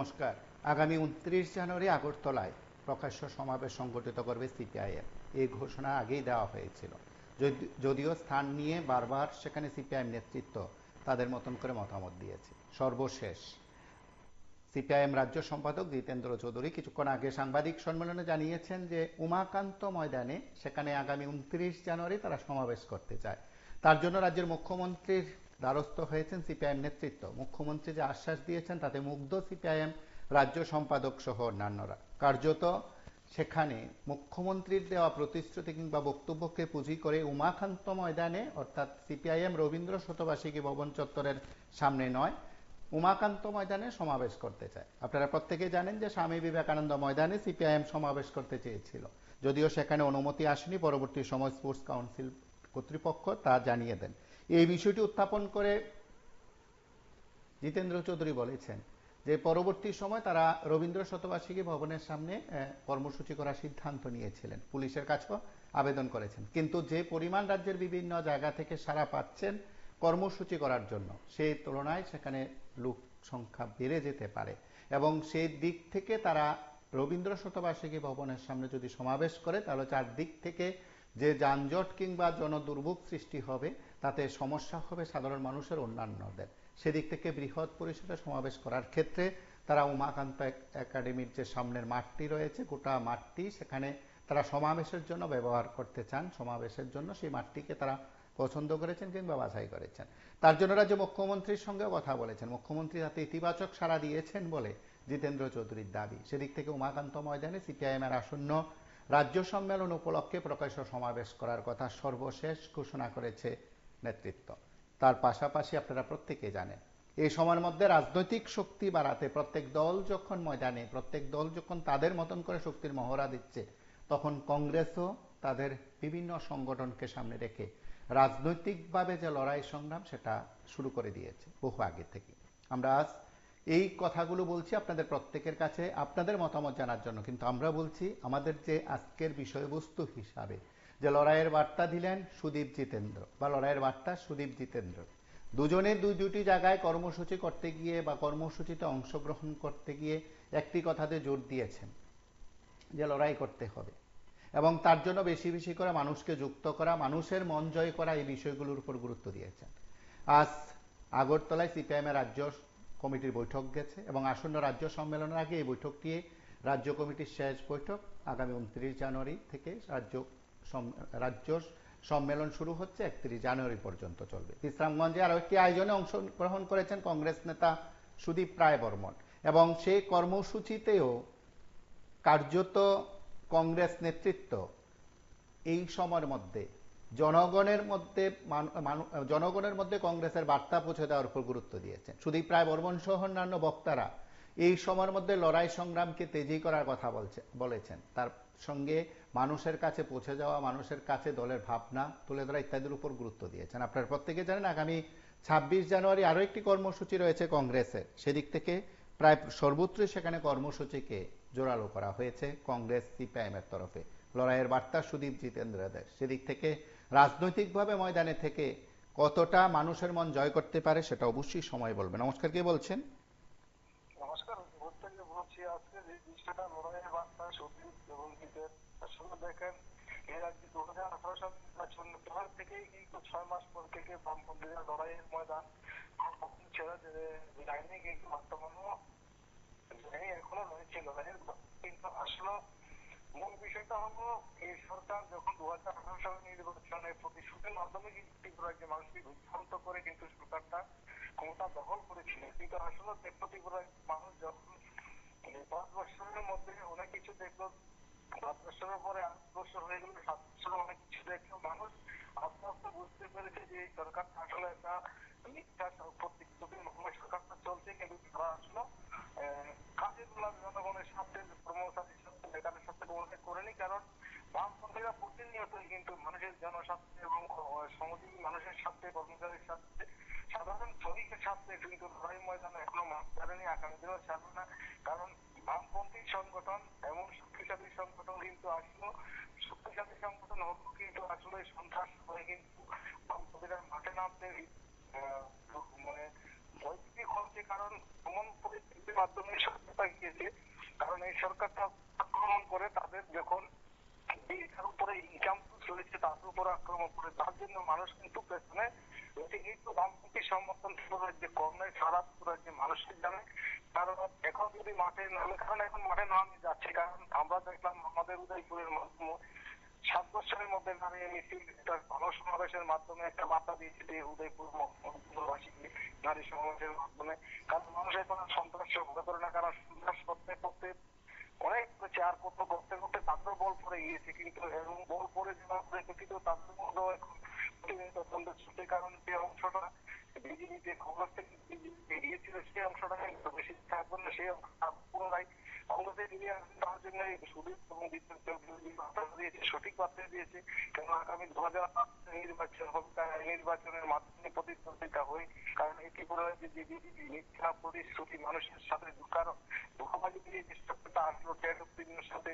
নমস্কার। আগামী ২৯ জানুয়ারি আগরতলায় প্রকাশ্য সমাবেশ সংগঠিত করবে সিপিআইএম। এই ঘোষণা আগেই দেওয়া হয়েছিল। যদিও স্থান নিয়ে বারবার সেখানে সিপিআইএম নেতৃত্ব তাদের মতন করে মতামত দিয়েছে। সর্বশেষ সিপিআইএম রাজ্য সম্পাদক জিতেন্দ্র চৌধুরী কিছুক্ষণ আগে সাংবাদিক সম্মেলনে জানিয়েছেন যে উমাকান্ত ময়দানে সেখানে আগামী ২৯ জানুয়ারি তারা সমাবেশ করতে চায়। তার জন্য রাজ্যের মুখ্যমন্ত্রীর দ্বারস্থ হয়েছেন সিপিআইএম নেতৃত্ব। মুখ্যমন্ত্রী যে আশ্বাস দিয়েছেন তাতে মুগ্ধ সিপিআইএম রাজ্য সম্পাদক সহ অন্যান্যরা। কার্যত সেখানে মুখ্যমন্ত্রীর দেওয়া প্রতিশ্রুতি কিংবা বক্তব্যকে পুঁজি করে উমাকান্ত ময়দানে অর্থাৎ সিপিআইএম রবীন্দ্র শতবার্ষিকী ভবন চত্বরের সামনে নয়, উমাকান্ত ময়দানে সমাবেশ করতে চায়। আপনারা প্রত্যেকে জানেন যে স্বামী বিবেকানন্দ ময়দানে সিপিআইএম সমাবেশ করতে চেয়েছিল, যদিও সেখানে অনুমতি আসেনি। পরবর্তী সময় স্পোর্টস কাউন্সিল কর্তৃপক্ষ তা জানিয়ে দেন। এই বিষয়টি উত্থাপন করে জিতেন্দ্র চৌধুরী বলেছেন যে পরবর্তী সময় তারা রবীন্দ্র শতবার্ষিকী ভবনের সামনে কর্মসূচি করার সিদ্ধান্ত নিয়েছিলেন, পুলিশের কাছেও আবেদন করেছেন। কিন্তু যে পরিমাণ রাজ্যের বিভিন্ন জায়গা থেকে সাড়া পাচ্ছেন কর্মসূচি করার জন্য, সেই তুলনায় সেখানে লোক সংখ্যা বেড়ে যেতে পারে এবং সেই দিক থেকে তারা রবীন্দ্র শতবার্ষিকী ভবনের সামনে যদি সমাবেশ করে তাহলে চারদিক থেকে যে যানজট কিংবা জনদুর্ভোগ সৃষ্টি হবে, তাতে সমস্যা হবে সাধারণ মানুষের, অন্যান্যদের। সেদিক থেকে বৃহৎ পরিসরে সমাবেশ করার ক্ষেত্রে তারা উমাকান্ত একাডেমির যে সামনের মাঠটি রয়েছে, গোটা মাঠটি সেখানে তারা সমাবেশের জন্য ব্যবহার করতে চান। সমাবেশের জন্য সেই মাঠটিকে তারা পছন্দ করেছেন কিংবা বাছাই করেছেন। তার জন্য রাজ্য মুখ্যমন্ত্রীর সঙ্গেও কথা বলেছেন। মুখ্যমন্ত্রী তাতে ইতিবাচক সাড়া দিয়েছেন বলে জিতেন্দ্র চৌধুরীর দাবি। সেদিক থেকে উমাকান্ত ময়দানে সিপিআইএমের আসন্ন রাজ্য সম্মেলন উপলক্ষে প্রকাশ্য সমাবেশ করার কথা সর্বশেষ ঘোষণা করেছে নেতৃত্ব। তার পাশাপাশি আপনারা প্রত্যেকে জানেন এই সময়ের মধ্যে রাজনৈতিক শক্তি বাড়াতে প্রত্যেক দল যখন ময়দানে, প্রত্যেক দল যখন তাদের মতন করে শক্তির মহড়া দিচ্ছে, তখন কংগ্রেসও তাদের বিভিন্ন সংগঠনকে সামনে রেখে রাজনৈতিকভাবে যে লড়াই সংগ্রাম সেটা শুরু করে দিয়েছে বহু আগে থেকে। আমরা আজ এই কথাগুলো বলছি আপনাদের প্রত্যেকের কাছে আপনাদের মতামত জানার জন্য, কিন্তু আমরা বলছি আমাদের যে আজকের বিষয়বস্তু হিসাবে যে লড়াইয়ের বার্তা দিলেন সুদীপ জিতেন্দ্র, বা লড়াইয়ের বার্তা সুদীপ জিতেন্দ্র, দুজনে দুটি জায়গায় কর্মসূচি করতে গিয়ে বা কর্মসূচিতে অংশগ্রহণ করতে গিয়ে একটি কথাতে জোর দিয়েছেন যে লড়াই করতে হবে এবং তার জন্য বেশি বেশি করে মানুষকে যুক্ত করা, মানুষের মন জয় করা, এই বিষয়গুলোর উপর গুরুত্ব দিয়েছেন। আজ আগরতলায় সিপিআইএমের রাজ্য কমিটির বৈঠক গেছে এবং আসন্ন রাজ্য সম্মেলনের আগে এই বৈঠকটি রাজ্য কমিটির শেষ বৈঠক। আগামী ২৯ জানুয়ারি থেকে রাজ্য সম্মেলন শুরু হচ্ছে, ৩১ জানুয়ারি পর্যন্ত চলবে। বিশ্রামগঞ্জে আরও একটি আয়োজনে অংশগ্রহণ করেছেন কংগ্রেস নেতা সুদীপ রায় বর্মন এবং সেই কর্মসূচিতেও কার্যত কংগ্রেস নেতৃত্ব এই সময়ের মধ্যে জনগণের মধ্যে কংগ্রেসের বার্তা পৌঁছে দেওয়ার উপর গুরুত্ব দিয়েছেন। সুদীপ রায় বর্মন সহ অন্যান্য বক্তারা এই সময়ের মধ্যে লড়াই সংগ্রামকে তেজি করার কথা বলেছেন। তার সঙ্গে মানুষের কাছে পৌঁছে যাওয়া, মানুষের কাছে দলের ভাবনা তুলে ধরা ইত্যাদির উপর গুরুত্ব দিয়েছেন। আপনারা প্রত্যেকে জানেন আগামী ২৬ জানুয়ারি আরও একটি কর্মসূচি রয়েছে কংগ্রেসের। সেদিক থেকে প্রায় সর্বত্রই সেখানে কর্মসূচিকে জোরালো করা হয়েছে কংগ্রেস সিপিআইএমের তরফে। লড়াইয়ের বার্তা সুদীপ জিতেন্দ্রদের। সেদিক থেকে রাজনৈতিকভাবে ময়দানে থেকে কতটা মানুষের মন জয় করতে পারে সেটা অবশ্যই সময় বলবে। নমস্কার, কে বলছেন? নমস্কার, বলছি আজকে যে বিষয়টা লড়াইয়ের বার্তা সুদীপ এবং জিতের আসলে দেখেন এর আগে 2018 সাল নির্বাচন থেকেই কিন্তু 6 মাস পর থেকে বামপন্থীরা লড়াইয়ের ময়দান ছেড়ে যায়নি, কিন্তু বর্তমানেও এখনো রয়েছে লড়াইয়ের। কিন্তু আসলে মূল বিষয়টা হলো এই সরকার যখন 2018 সালের নির্বাচনের প্রতিশ্রুতির মাধ্যমে কিন্তু ত্রিপুরাকে মানুষকে বিভ্রান্ত করে কিন্তু সরকারটা ক্ষমতা দখল করেছিল। কিন্তু আসলে দেখলো ত্রিপুরার মানুষ যখন 5 বছরের মধ্যে অনেক কিছু দেখলো, 5 বছরের পরে 8 বছর হয়ে গেল, 7 বছরে অনেক কিছু দেখলো, মানুষ আস্তে আস্তে বুঝতে পেরেছে যে এই সরকারটা আসলে একটা মিথ্যা প্রতিশ্রুতির মাধ্যমে সরকারটা চলছে, কিন্তু তারা আসলে কাজের জনগণের স্বার্থে, কর্মচারীর স্বার্থে, বেকারের স্বার্থে কোনোটাই করেনি। কারণ বামপন্থীরা প্রতিনিয়তই কিন্তু মানুষের জনস্বার্থে এবং শ্রমজীবী মানুষের স্বার্থে, কর্মচারীর স্বার্থে, সাধারণ শ্রমিকের স্বার্থে কিন্তু লড়াই ময়দানে এখনো মাঠ ছাড়েনি, আগামী দিনেও ছাড়বে না। কারণ বামপন্থী সংগঠন এমন শক্তিশালী সংগঠন কিন্তু আসলো, শক্তিশালী সংগঠন হলো কিন্তু আসলে সন্ত্রাস করে কিন্তু বামপন্থীরা মাঠে নামতে মানে ভয়ভীতি হচ্ছে, কারণ এমন পরিস্থিতির মাধ্যমে সরকারটা গিয়েছে, কারণ এই সরকারটা আক্রমণ করে তাদের যখন তার উপরে ইনকাম চলেছে তার উপরে আক্রমণ করে, তার জন্য মানুষ কিন্তু পেছনে কিন্তু বামপন্থী সমর্থন যে কর্মে সারা রাজ্যে মানুষকে জানে। কারণ এখন যদি মাঠে নামে, কারণ এখন মাঠে নামে যাচ্ছে, কারণ আমরা দেখলাম আমাদের উদয়পুরের মাধ্যমে 7 বছরের মধ্যে নারী মিছিল একটা গণসমাবেশের মাধ্যমে একটা বার্তা দিয়েছে যে উদয়পুরবাসীকে নারী সমাবেশের মাধ্যমে, কারণ মানুষ এখন সন্ত্রাস ভয় করে না, কারণ সন্ত্রাস করতে করতে অনেক চার করতে করতে করতে তাদের বল পড়ে গিয়েছে, কিন্তু এবং বল পড়ে যাওয়ার পরিপ্রেক্ষিতে তাদের মধ্যেও এখন প্রতিনিয়ত দ্বন্দ্ব চলছে, কারণ যে অংশটা বিজেপিতে কংগ্রেস থেকে এগিয়েছিল সেই অংশটা কিন্তু বেশি থাকবে না, সেই অংশটা পুনরায় কংগ্রেসে ফিরে আসবে। তার জন্য সুদীপ এবং বার্তা দিয়েছে, সঠিক বার্তা দিয়েছে, কেন আগামী 2008 নির্বাচন হবে, নির্বাচনের মাধ্যমে প্রতিদ্বন্দ্বিতা হয়, কারণ এই ত্রিপুরার যে বিজেপি মিথ্যা প্রতিশ্রুতি মানুষের সাথে ধোঁকাবাজি দিয়ে যে সরকারটা আসলো ট্রেড ইউনিয়নের সাথে,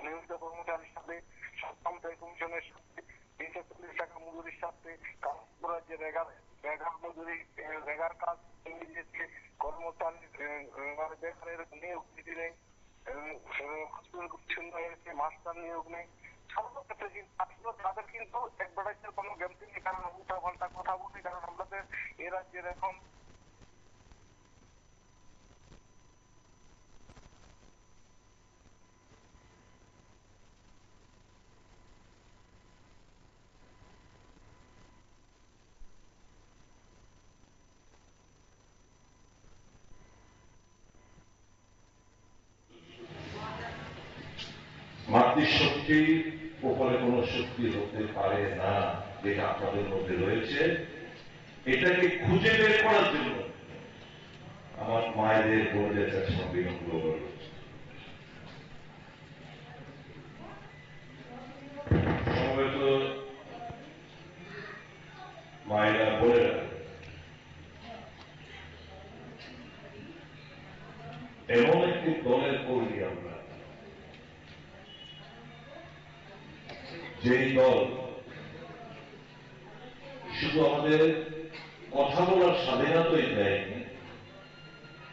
নিয়মিত কর্মচারীর সাথে, সপ্তম পে কমিশনের সাথে, 340 টাকা মজুরির সাথে, ত্রিপুরার যে রেগার মজুরি, রেগার কাজ দিয়েছে, কর্মচারী মানে বেকারের নিয়োগ নীতি নেই, শূন্য হয়েছে, মাস্টার নিয়োগ নেই, সর্বক্ষেত্রে কিন্তু আসলে তাদের কিন্তু একবারের কোনো গ্যারান্টি নেই, কারণ উল্টা পাল্টা কথা বলে, কারণ আমাদের এ রাজ্যের এখন মাতৃশক্তির উপরে কোন শক্তি হতে পারে না, যেটা আপনাদের মধ্যে রয়েছে। এটাকে খুঁজে বের করার জন্য আমার মায়েদের বোনদের কাছে বিনম্র অনুরোধ, সমবেত মায়েরা বোনেরা, এমন একটি দলের কর্মী আমরা, যেই দল শুধু আমাদের কথা বলার স্বাধীনতাই দেয়নি,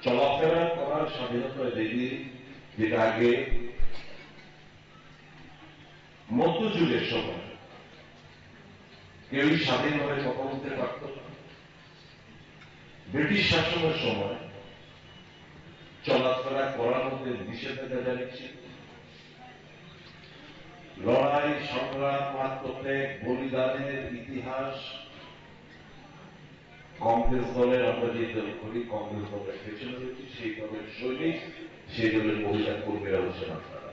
চলাফেরা করার স্বাধীনতা দেয়নি, যেটা আগে মধ্যযুগের সময় কেউই স্বাধীনভাবে কথা বলতে পারত না। ব্রিটিশ শাসনের সময় চলাফেরা করার মধ্যে নিষেধাজ্ঞা জারি ছিল। লড়াই সংগ্রাম আত্মত্যাগ বলিদানের ইতিহাস কংগ্রেস দলের, আমরা যে দল করি কংগ্রেস দলের পেছনে রয়েছে, সেই দলের সৈনিক, সেই দলের মহিলা কর্মীরা হচ্ছেন আপনারা।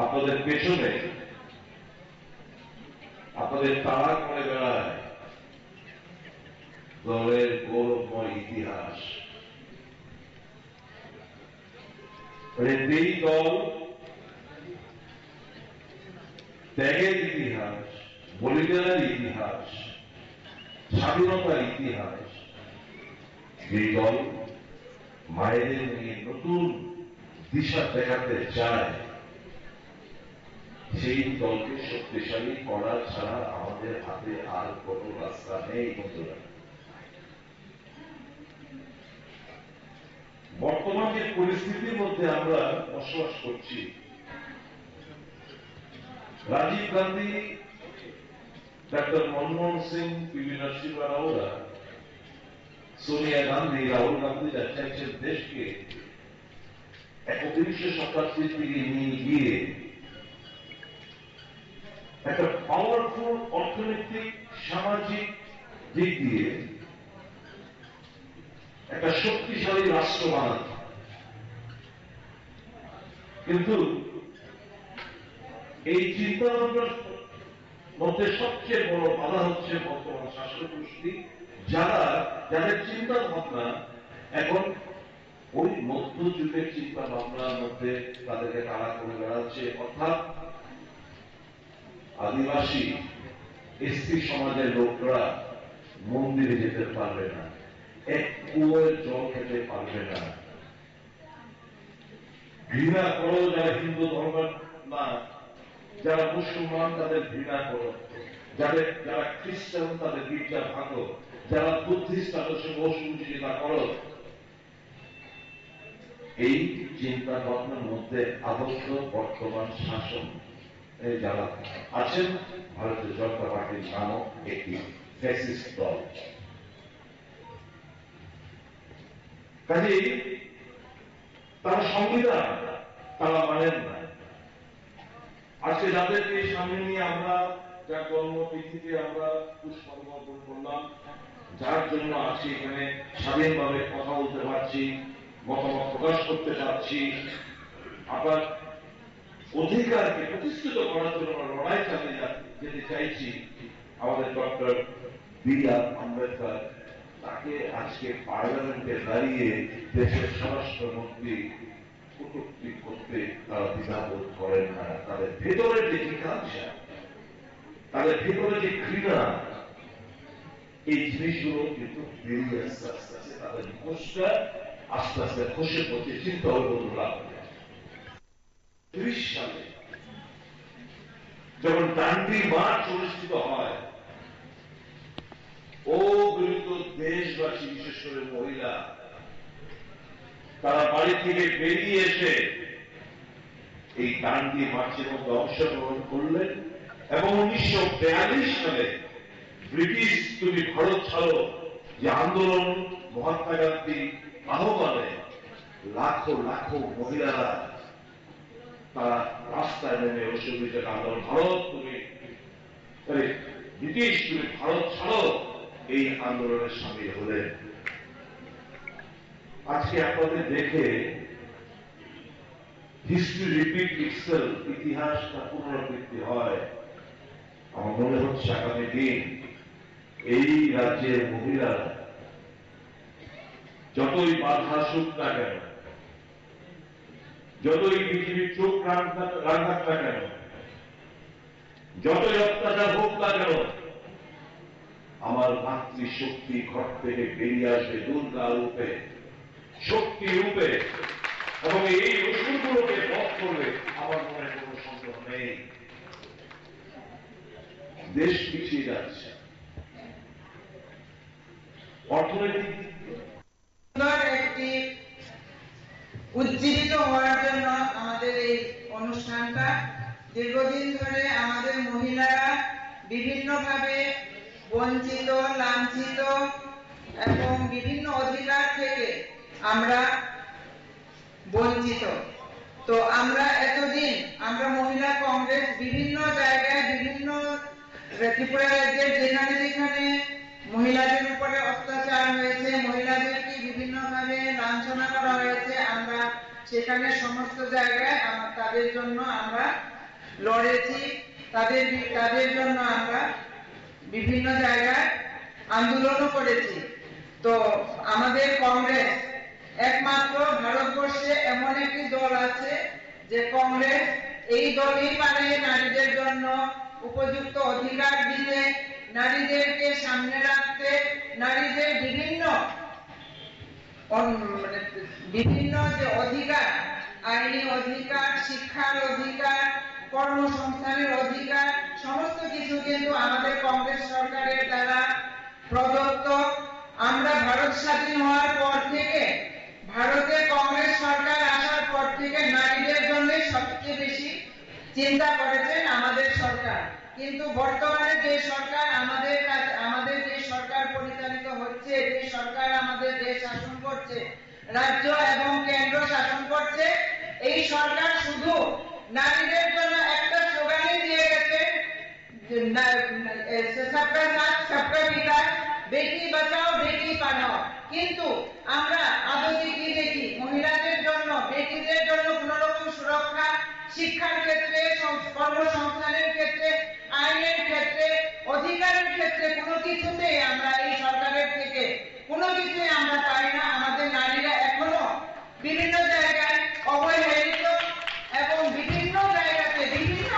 আপনাদের পেছনে আপনাদের তাড়া করে বেড়ায় দলের গৌরবময় ইতিহাস। এই দল ত্যাগের ইতিহাস, বলিদানের ইতিহাস, স্বাধীনতার ইতিহাস, এই দল মায়েদের নিয়ে নতুন দিশা দেখাতে চায়, সেই দলকে শক্তিশালী করা ছাড়া আমাদের হাতে আর কোন রাস্তা নেই। বন্ধুরা, বর্তমান যে পরিস্থিতির মধ্যে আমরা বসবাস করছি, রাজীব গান্ধী, ডক্টর মনমোহন সিং, পিভি নরসিংহ রাওরা, সোনিয়া গান্ধী, রাহুল গান্ধীরা চাইছেন দেশকে 21 শতাব্দীর দিকে নিয়ে গিয়ে একটা পাওয়ারফুল অর্থনৈতিক সামাজিক দিক দিয়ে একটা শক্তিশালী রাষ্ট্র বানাতে। কিন্তু এই চিন্তা ভাবনার মধ্যে সবচেয়ে বড় বাধা হচ্ছে বর্তমান শাসক গোষ্ঠী, যাদের চিন্তা ভাবনা এখন ওই মধ্যযুগের চিন্তা ভাবনার মধ্যে তাদেরকে তাড়া করে বেড়াচ্ছে। অর্থাৎ আদিবাসী এসটি সমাজের লোকরা মন্দিরে যেতে পারবে না, এক কুয়োর জল খেতে পারবে না। ঘৃণা করো যারা হিন্দু ধর্মের না, যারা মুসলমান তাদের ঘৃণা করো, যারা খ্রিস্টান তাদের গির্জা ভাঙো, যারা বুদ্ধিস্ট আদর্শে বসুচিতা করো, এই চিন্তা ভাবনার মধ্যে আবদ্ধ বর্তমান শাসন যারা আছেন ভারতীয় জনতা পার্টির নামক একটি ফ্যাসিস্ট দল। কাজেই তারা সংবিধান তারা মানেন না। আজকে যাদেরকে সামনে নিয়ে আমরা যার জন্মতিথিতে আমরা পুষ্পার্ঘ্য অর্পণ করলাম, যার জন্য আজকে এখানে স্বাধীনভাবে কথা বলতে পারছি, মতামত প্রকাশ করতে পারছি, আপনার অধিকারকে প্রতিষ্ঠিত করার জন্য আমরা লড়াই চালিয়ে যেতে চাইছি, আমাদের ডক্টর বি.আর. আম্বেদকর তাকে আজকে পার্লামেন্টে দাঁড়িয়ে দেশের স্বরাষ্ট্রমন্ত্রী কটূক্তি করতে তারা দ্বিধাবোধ করেন না। তাদের ভেতরে যে জিজ্ঞাসা, তাদের ভেতরে যে ঘৃণা, এই জিনিসগুলো কিন্তু বেরিয়ে আসতে আস্তে আস্তে তাদের মুখোশটা আস্তে আস্তে খসে পড়ছে। চিন্তা বন্ধুরা, 30 সালে যখন দান্ডি মার্চ অনুষ্ঠিত হয়, ও গরিত দেশবাসী বিশেষ করে মহিলা তারা বাড়ি থেকে বেরিয়ে এসে এই দান্ডি মার্চের মধ্যে অংশগ্রহণ করলেন এবং 1942 সালে ব্রিটিশ তুমি ভারত ছাড়ো যে আন্দোলন মহাত্মা গান্ধী আহ্বানে লাখো লাখো মহিলারা তারা রাস্তায় নেমে অসুবিধা আন্দোলন, ভারত তুমি ব্রিটিশ তুমি ভারত ছাড়ো, এই আন্দোলনের সামিল হলেন। আজকে আপনাদের দেখে হিস্ট্রি রিপিট ইটসেলফ, ইতিহাসটা পুনরাবৃত্তি হয়। আমার মনে হচ্ছে আগামী দিন এই রাজ্যের মহিলারা যতই বাধা আসুক না কেন, যতই পৃথিবীর চোখ রাখা না কেন, যতই অত্যাচার হোক না কেন, আমার মাতৃশক্তি ঘর থেকে বেরিয়ে আসবে দুর্গা রূপে, শক্তি রূপে, এবং এই অসুরগুলোকে বধ করবে। আমার মনে কোনো সন্দেহ নেই। দেশ পিছিয়ে যাচ্ছে অর্থনৈতিক একটি উজ্জীবিত হওয়ার জন্য আমাদের এই অনুষ্ঠানটা। দীর্ঘদিন ধরে আমাদের মহিলারা বিভিন্নভাবে বঞ্চিত, লাঞ্ছিত এবং বিভিন্ন অধিকার থেকে আমরা বঞ্চিত। তো আমরা এতদিন আমরা মহিলা কংগ্রেস বিভিন্ন জায়গায়, বিভিন্ন ত্রিপুরা রাজ্যের যেখানে যেখানে মহিলাদের উপরে অত্যাচার হয়েছে, মহিলাদেরকে বিভিন্নভাবে লাঞ্ছনা করা হয়েছে, আমরা সেখানে সমস্ত জায়গায় তাদের জন্য আমরা লড়েছি। তাদের জন্য আমরা বিভিন্ন জায়গায় আন্দোলনও করেছি। তো আমাদের কংগ্রেস একমাত্র ভারতবর্ষে এমন একটি দল আছে যে কংগ্রেস এই দলই পারে নারীদের জন্য উপযুক্ত অধিকার দিতে, নারীদেরকে সামনে রাখতে, নারীদের বিভিন্ন যে অধিকার, আইনি অধিকার, শিক্ষার অধিকার, কর্মসংস্থানের অধিকার, সমস্ত কিছু কিন্তু আমাদের কংগ্রেস সরকারের দ্বারা প্রদত্ত। আমরা ভারত স্বাধীন হওয়ার পর থেকে, ভারতে কংগ্রেস সরকার আসার পর থেকে নারীদের জন্য সবচেয়ে বেশি চিন্তা করেছেন আমাদের সরকার। কিন্তু বর্তমানে যে সরকার আমাদের যে সরকার পরিচালিত হচ্ছে, যে সরকার আমাদের দেশ শাসন করছে, রাজ্য এবং কেন্দ্র শাসন করছে, এই সরকার শুধু নারীদের জন্য একটা স্লোগানই দিয়ে গেছে, সবকা সাথ সবকা বিকাশ, বেটি বাঁচাও বেটি পড়াও। কিন্তু আমরা আদতে কি দেখি? মহিলাদের জন্য, বেটিদের জন্য কোন রকম সুরক্ষা, শিক্ষার ক্ষেত্রে, কর্মসংস্থানের ক্ষেত্রে, আইনের ক্ষেত্রে, অধিকারের ক্ষেত্রে কোনো কিছুতেই আমরা এই সরকারের থেকে কোনো কিছুই আমরা পাই না। আমাদের নারীরা এখনো বিভিন্ন জায়গায় অবহেলিত এবং বিভিন্ন জায়গাতে বিভিন্ন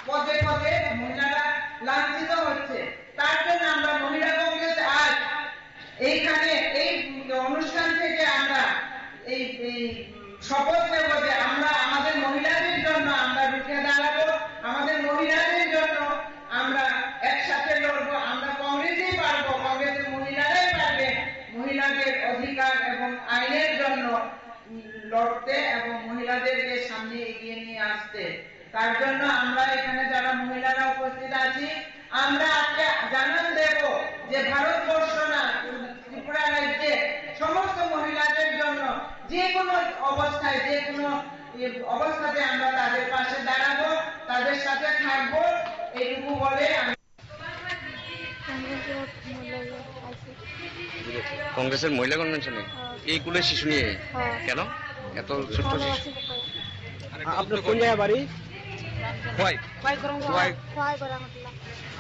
পদে পদে মহিলারা লাঞ্ছিত হচ্ছে। তার জন্য আমরা মহিলা কংগ্রেস আজ এইখানে এই অনুষ্ঠান থেকে আমরা এই শপথ নেব যে আমরা আমাদের মহিলাদের জন্য আমরা রুখে দাঁড়াবো, আমাদের মহিলাদের জন্য আমরা একসাথে লড়বো। আমরা কংগ্রেস লড়তে এবং মহিলাদেরকে সামনে এগিয়ে নিয়ে আসতে। তার জন্য আমরা এখানে যারা মহিলারা উপস্থিত আছি, আমরা আজকে জানান দেব যে ভারতবর্ষ না, ত্রিপুরা রাজ্যে সমস্ত মহিলাদের জন্য যে কোনো অবস্থায়, যে কোনো অবস্থাতে আমরা তাদের পাশে দাঁড়াবো, তাদের সাথে থাকবো, এইটুকু বলে কংগ্রেসের মহিলা কনভেনশনে এই কুলের শিশু নিয়ে কেন এত ছোট্ট শিশু? আপনার কোন জায়গায় বাড়ি?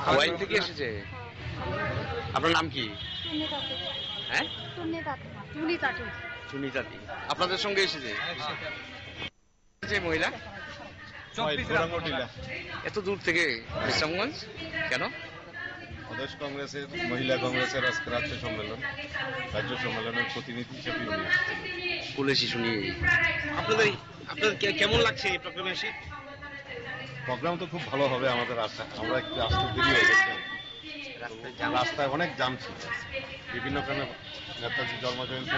হাওয়াই থেকে এসেছে। আপনার নাম কি? হ্যাঁ, সুনিতাতি। আপনাদের সঙ্গে এসেছে যে মহিলা এত দূর থেকে বিশ্রামগঞ্জ কেন? প্রদেশ কংগ্রেসের মহিলা কংগ্রেসের আজকে রাজ্য সম্মেলনের প্রতিনিধি হিসেবে উনি এসেছেন। কুলে শিশু নিয়ে আপনাদের কেমন লাগছে এই প্রোগ্রামে এসে? প্রোগ্রাম তো খুব ভালো হবে আমাদের আশা। আমরা একটু আসতে দেরি হয়ে গেছে, রাস্তায় অনেক জাম ছিল, বিভিন্ন কারণে নেতাজি জন্মজয়ন্তী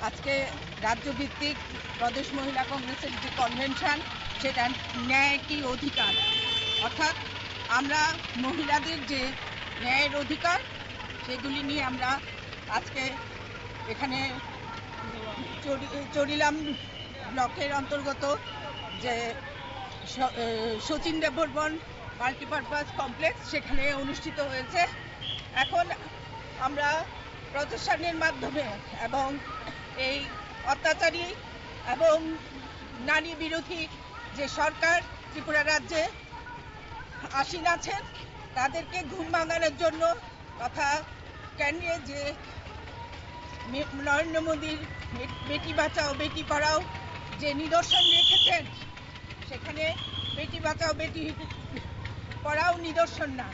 আজকে রাজ্যভিত্তিক প্রদেশ মহিলা কংগ্রেসের যে কনভেনশন, সেটা ন্যায় কি অধিকার, অর্থাৎ আমরা মহিলাদের যে ন্যায়ের অধিকার সেগুলি নিয়ে আমরা আজকে এখানে চরিলাম ব্লকের অন্তর্গত যে শচীন দেববর্মন মাল্টিপারপাস কমপ্লেক্স, সেখানে অনুষ্ঠিত হয়েছে। এখন আমরা প্রদর্শনের মাধ্যমে এবং এই অত্যাচারী এবং নারী বিরোধী যে সরকার ত্রিপুরা রাজ্যে আসীন আছেন, তাদেরকে ঘুম ভাঙানোর জন্য তথা কেন্দ্রে যে নরেন্দ্র মোদীর বেটি বাঁচাও বেটি পড়াও যে নিদর্শন রেখেছেন, সেখানে বেটি বাঁচাও বেটি পড়াও নিদর্শন না,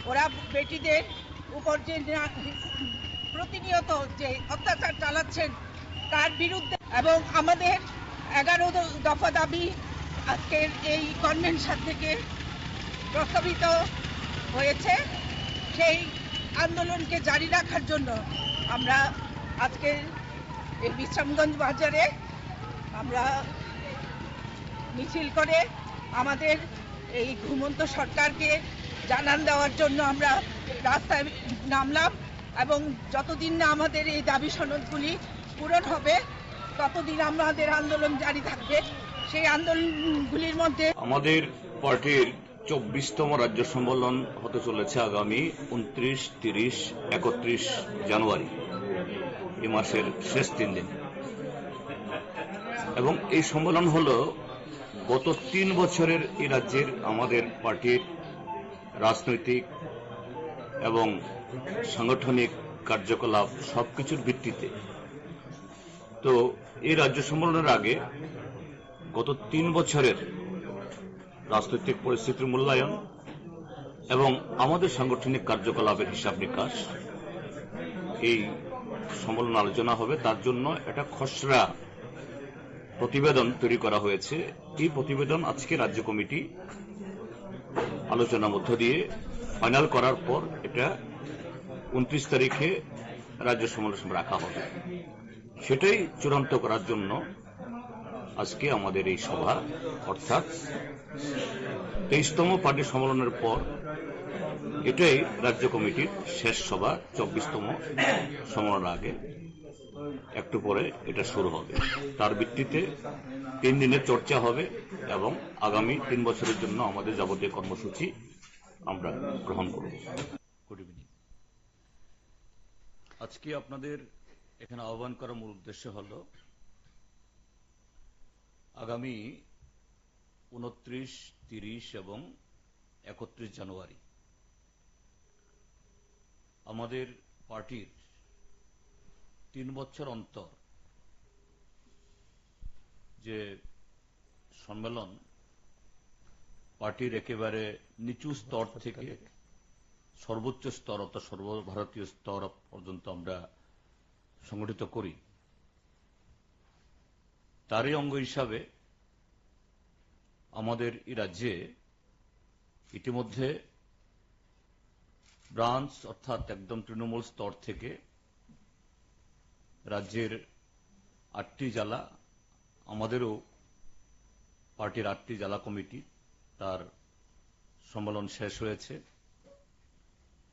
ওরা বেটিদের উপর যে প্রতিনিয়ত যে অত্যাচার চালাচ্ছেন তার বিরুদ্ধে। এবং আমাদের 11 দফা দাবি আজকের এই কনভেনশন থেকে প্রস্তাবিত হয়েছে। সেই আন্দোলনকে জারি রাখার জন্য আমরা আজকে এই বিশ্রামগঞ্জ বাজারে আমরা মিছিল করে আমাদের এই ঘুমন্ত সরকারকে জানান দেওয়ার জন্য আমরা রাস্তায় নামলাম। এবং যতদিন না আমাদের এই দাবি সনদগুলি পূরণ হবে, ততদিন আমাদের আন্দোলন জারি থাকবে। সেই আন্দোলনগুলির মধ্যে আমাদের পার্টির 24তম রাজ্য সম্মেলন হতে চলেছে আগামী 29, 30, 31 জানুয়ারি, এই মাসের শেষ 3 দিন। এবং এই সম্মেলন হল গত 3 বছরের এই রাজ্যের আমাদের পার্টির রাজনৈতিক এবং সাংগঠনিক কার্যকলাপ সবকিছুর ভিত্তিতে। তো এই রাজ্য সম্মেলনের আগে গত 3 বছরের রাজনৈতিক পরিস্থিতির মূল্যায়ন এবং আমাদের সাংগঠনিক কার্যকলাপের হিসাব নিকাশ এই সম্মেলন আলোচনা হবে। তার জন্য একটা খসড়া প্রতিবেদন তৈরি করা হয়েছে। এই প্রতিবেদন আজকে রাজ্য কমিটি আলোচনার মধ্য দিয়ে ফাইনাল করার পর এটা 29 তারিখে রাজ্য সম্মেলন রাখা হবে। সেটাই চূড়ান্ত করার জন্য আজকে আমাদের এই সভা, অর্থাৎ 23তম পার্টি সম্মেলনের পর এটাই রাজ্য কমিটির শেষ সভা। 24তম সম্মেলনের আগে একটু পরে এটা শুরু হবে। তার ভিত্তিতে 3 দিনের চর্চা হবে এবং আগামী 3 বছরের জন্য আমাদের যাবতীয় কর্মসূচি আমরা গ্রহণ করব। Good evening. আজকে আপনাদের এখানে আহ্বান করার মূল উদ্দেশ্য হল আগামী 29, 30 এবং 31 জানুয়ারি আমাদের পার্টির 3 বছর অন্তর যে সম্মেলন পার্টির একেবারে নিচু স্তর থেকে সর্বোচ্চ স্তর অর্থাৎ সর্বভারতীয় স্তর পর্যন্ত আমরা সংগঠিত করি, তারই অঙ্গ হিসাবে আমাদের এই রাজ্যে ইতিমধ্যে ব্রাঞ্চ অর্থাৎ একদম তৃণমূল স্তর থেকে রাজ্যের 8টি জেলা, আমাদেরও পার্টির 8টি জেলা কমিটি তার সম্মেলন শেষ হয়েছে।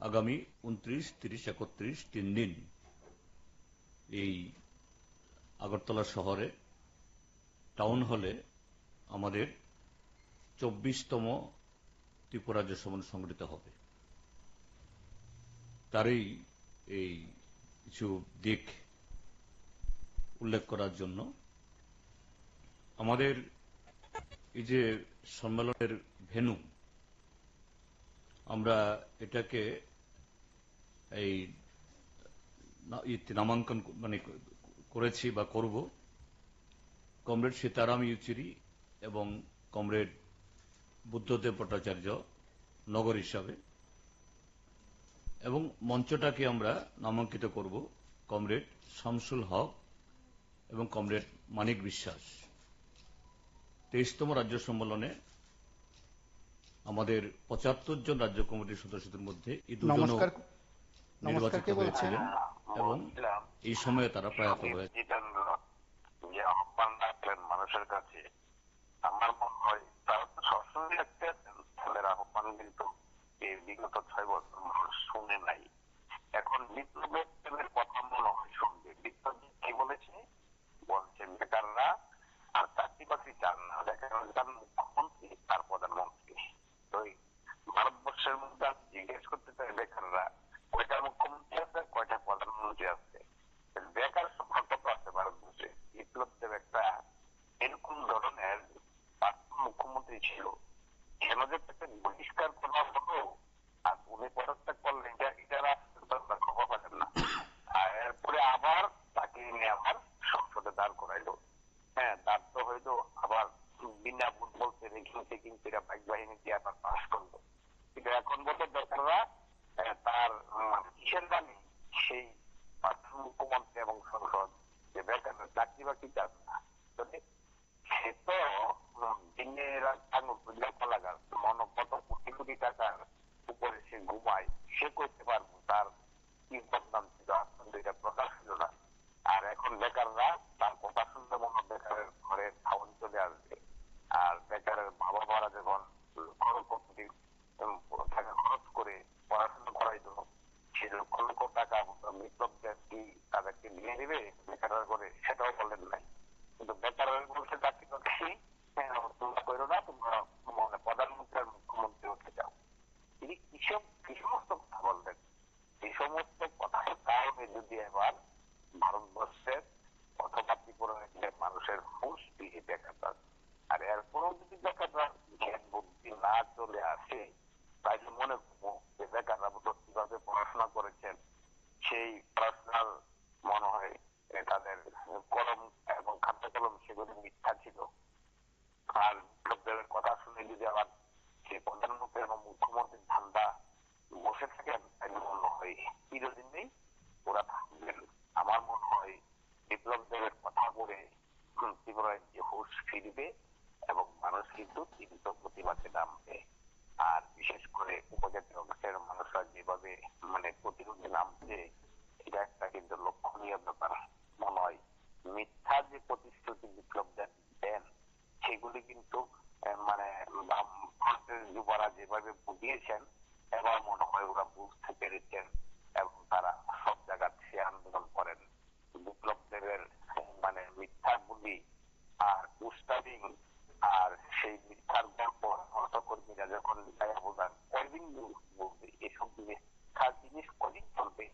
আগামী 29, 30, 31 3 দিন এই আগরতলা শহরে টাউন হলে আমাদের 24তম ত্রিপুরা রাজ্য সম্মেলন সংগঠিত হবে। তারই এই কিছু দিক উল্লেখ করার জন্য আমাদের এই যে সম্মেলনের ভেন্যু, আমরা এটাকে এই নামাঙ্কন করেছি বা করব কমরেড সীতারাম ইয়েচুরি এবং কমরেড বুদ্ধদেব ভট্টাচার্য নগর হিসাবে, এবং মঞ্চটাকে আমরা নামাঙ্কিত করব কমরেড শামসুল হক এবং কমরেড মানিক বিশ্বাস। 23তম রাজ্য সম্মেলনে আমাদের 75 জন রাজ্য কমিটির সদস্যদের মধ্যে এই দুজনও নির্বাচিত হয়েছিলেন এবং এই সময়ে তারা প্রয়াত হয়েছে। যে আহ্বান রাখলেন মানুষের কাছে, আমার মনে হয় তারা তো সবসময় রাখতে আছেন, তাদের আহ্বান কিন্তু এই বিগত 6 বছর মানুষ শুনে নাই। এখন বিপ্লবের কথা মনে হয় শুনবে। বিপ্লব কি বলেছে? বলছে বেকাররা আর চাকরি বাকরি চান না, বেকার মুখ্যমন্ত্রী আর প্রধানমন্ত্রী। তো ভারতবর্ষের মধ্যে আমি জিজ্ঞেস করতে চাই, বেকাররা কয়টা মুখ্যমন্ত্রী আছে, কয়টা প্রধানমন্ত্রী আছে? বেকার সংখ্যা কত আছে ভারতবর্ষে? বিপ্লব দেব একটা এরকম ধরনের মুখ্যমন্ত্রী ছিল, কেন যে তাকে বহিষ্কার করা হলো আর উনি পদত্যাগ করলেন, এটারা খবর পাচ্ছেন না। আর এরপরে আবার তাকে এনে আবার সংসদে দাঁড় করাইলো। হ্যাঁ, দাঁড় তো হইলো, আবার বিনা ভোট বলতে রেখে কিন্তু এরা বাইক বাহিনী দিয়ে আবার পাস করলো। কিন্তু এখন বলতে বেকাররা তার কিসের দামি সেই মুখ্যমন্ত্রী এবং সংসদ যে বেকাররা চাকরি বাকরি চান না। সে তো দিনের কলা গাছ, মনে কত কোটি কোটি টাকার উপরে সে ঘুমায়, সে করতে পারবো তার কি বদনাম ছিল, এটা প্রকাশ ছিল না। আর এখন বেকাররা তার কথা শুনলে মনে বেকারের ঘরে খাওয়ান চলে আসবে। আর বেকারের বাবা মারা যখন টাকা খরচ করে পড়াশোনা করাই দেবো, সে লক্ষ লক্ষ টাকা বিপ্লব কি তাদেরকে নিয়ে নেবে বেকারের ঘরে, সেটাও বলেন নাই। কিন্তু বেকারের বলছে চাকরি বাকরি তোমরা করো না, তোমরা প্রধানমন্ত্রী আর মুখ্যমন্ত্রী হতে চাও। তিনি কি সমস্ত কথা বললেন? এই সমস্ত কথার কারণে যদি এবার ভারতবর্ষের অথবা ত্রিপুরার মানুষের হুঁশ দিয়ে বেকাররা, আর এরপরও যদি বেকাররা জ্ঞান বুদ্ধি না চলে আসে, তাইলে মনে করবো যে বেকাররা কিভাবে পড়াশোনা করেছেন, সেই পড়াশোনার মনে হয় তাদের কলম এবং খাতা কলম সেগুলি মিথ্যা ছিল। আর বিপ্লবের কথা শুনে যদি আবার সে প্রধানমন্ত্রী এবং মুখ্যমন্ত্রীর ধান্দা বসে থাকেন, তাহলে মনে হয় চিরদিনই ওরা থাকবেন। আমার মনে হয় বিপ্লব দেবের কথা বলে ত্রিপুরায় যে হুঁশ ফিরবে এবং মানুষ কিন্তু তীব্র প্রতিবাদে নামবে। আর বিশেষ করে উপজাতীয় অংশের মানুষরা যেভাবে প্রতিরোধে নামছে, এটা একটা কিন্তু লক্ষণীয় ব্যাপার। মনে হয় মিথ্যা যে প্রতিশ্রুতি বিপ্লব দেন সেগুলি কিন্তু বামফ্রন্টের যুবরা যেভাবে বুঝিয়েছেন, এবার মনে হয় ওরা বুঝতে পেরেছেন এবং তারা সব জায়গায় সে আন্দোলন করেন। বিপ্লব দেবের মিথ্যা বুলি আর উস্তাদিং আর সেই মিথ্যার গল্প অর্থকর্মীরা যখন বোঝান, কয়দিন বলবে এসব মিথ্যা জিনিস কদিন চলবে?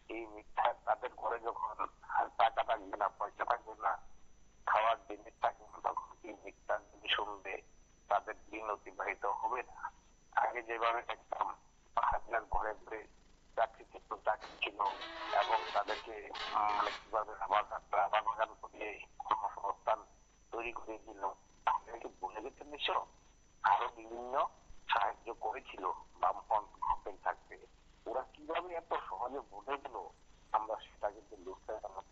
এই মিথ্যা তাদের ঘরে যখন টাকা থাকবে না, পয়সা থাকবে না, খাওয়ার জিনিস থাকবে না, তখন এই মিথ্যা জিনিস শুনবে, তাদের দিন অতিবাহিত হবে না। আগে যেভাবে দেখতাম হাজার ঘরে ঘরে চাকরি ছিল এবং তাদেরকে কিভাবে আবার বাগান করিয়ে কর্মসংস্থান তৈরি করে দিল, তাদেরকে বলে গেছেন এসব আরো বিভিন্ন সাহায্য করেছিল বামফ্রন্ট গভর্নমেন্ট থাকতে। ওরা কিভাবে এত সহজে বুঝে গেল, আমরা সেটা কিন্তু বুঝতে পারলাম।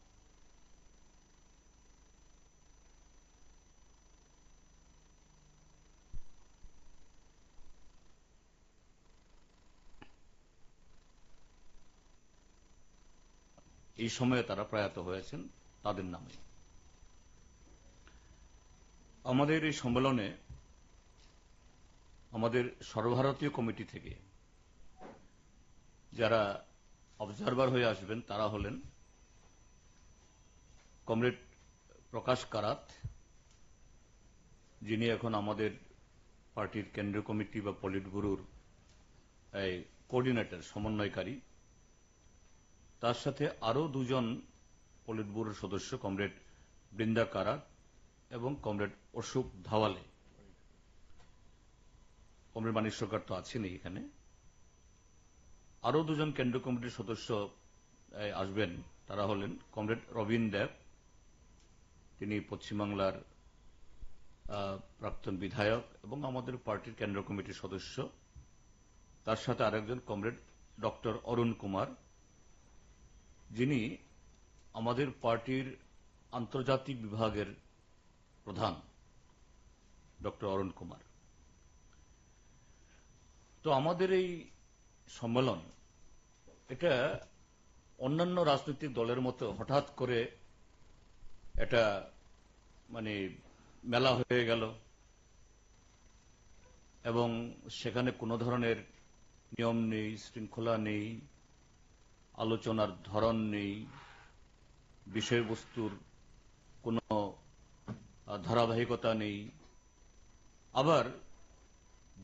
এই সময়ে তারা প্রয়াত হয়েছেন তাদের নামে। আমাদের এই সম্মেলনে আমাদের সর্বভারতীয় কমিটি থেকে যারা অবজারভার হয়ে আসবেন তারা হলেন কমরেড প্রকাশ কারাত, যিনি এখন আমাদের পার্টির কেন্দ্রীয় কমিটি বা পলিট ব্যুরোর কোঅর্ডিনেটর, সমন্বয়কারী। তার সাথে আরো দুজন পলিট ব্যুরোর সদস্য, কমরেড বৃন্দা কারাত এবং কমরেড অশোক ধাওয়ালে। কমরেড মানিক সরকার তো আছেন এখানে। আরো দুজন কেন্দ্রীয় কমিটির সদস্য আসবেন, তারা হলেন কমরেড রবীন দেব, তিনি পশ্চিমবাংলার প্রাক্তন বিধায়ক এবং আমাদের পার্টির কেন্দ্রীয় কমিটির সদস্য। তার সাথে আরেকজন কমরেড ডক্টর অরুণ কুমার, যিনি আমাদের পার্টির আন্তর্জাতিক বিভাগের প্রধান, ডক্টর অরুণ কুমার। তো আমাদের এই সম্মেলন এটা অন্যান্য রাজনৈতিক দলের মতো হঠাৎ করে এটা মানে মেলা হয়ে গেল এবং সেখানে কোনো ধরনের নিয়ম নেই, শৃঙ্খলা নেই, আলোচনার ধরন নেই, বিষয়বস্তুর কোনো ধারাবাহিকতা নেই। আবার